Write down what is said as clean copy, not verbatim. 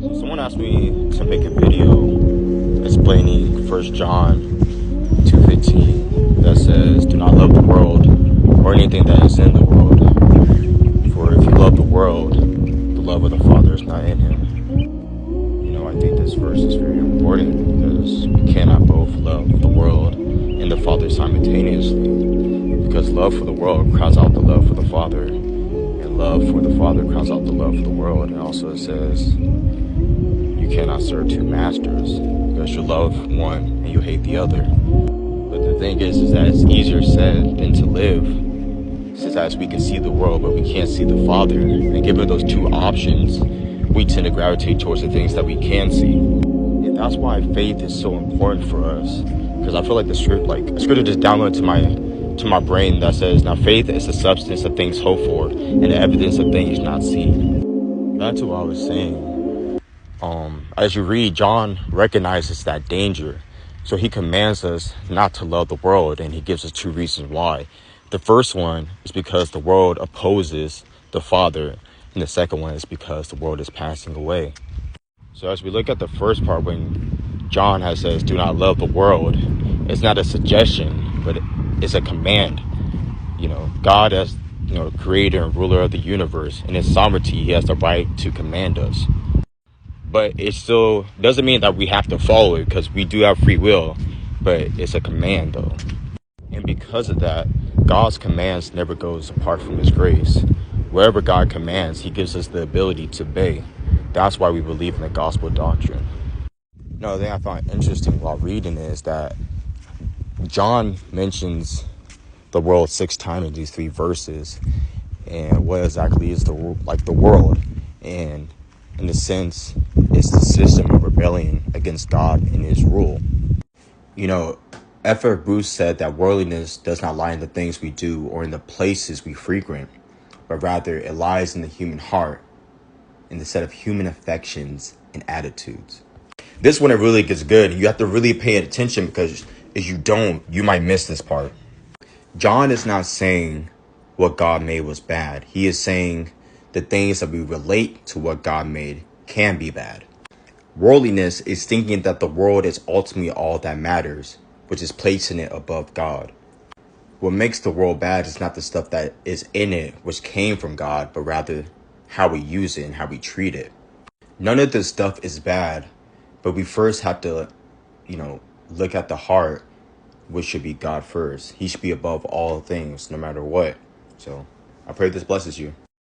Someone asked me to make a video explaining First John 2:15 that says, "Do not love the world or anything that is in the world. For if you love the world, the love of the Father is not in him." I think this verse is very important because we cannot both love the world and the Father simultaneously. Because love for the world crowds out the love for the Father, and love for the Father crowds out the love for the world. And also it says, you cannot serve two masters, because you love one and you hate the other. But the thing is that it's easier said than to live, since as we can see the world, but we can't see the Father. And given those two options, we tend to gravitate towards the things that we can see. And that's why faith is so important for us. Because I feel like a scripture just downloaded to my brain that says, now faith is the substance of things hoped for and the evidence of things not seen. That's what I was saying. As you read, John recognizes that danger. So he commands us not to love the world, and he gives us two reasons why. The first one is because the world opposes the Father, and the second one is because the world is passing away. So as we look at the first part, when John says, do not love the world, it's not a suggestion, but it's a command. God as, creator and ruler of the universe, in his sovereignty, he has the right to command us. But it still doesn't mean that we have to follow it, because we do have free will, but it's a command though. And because of that, God's commands never goes apart from his grace. Wherever God commands, he gives us the ability to obey. That's why we believe in the gospel doctrine. Another thing I found interesting while reading is that John mentions the world 6 times in these 3 verses. And what exactly is the world? And in a sense, it's the system of rebellion against God and his rule. F.F. Bruce said that worldliness does not lie in the things we do or in the places we frequent, but rather it lies in the human heart, in the set of human affections and attitudes. This one, it really gets good. You have to really pay attention, because if you don't, you might miss this part. John is not saying what God made was bad. He is saying the things that we relate to what God made can be bad. Worldliness is thinking that the world is ultimately all that matters, which is placing it above God. What makes the world bad is not the stuff that is in it, which came from God, but rather how we use it and how we treat it. None of this stuff is bad, but we first have to, look at the heart, which should be God first. He should be above all things, no matter what. So I pray this blesses you.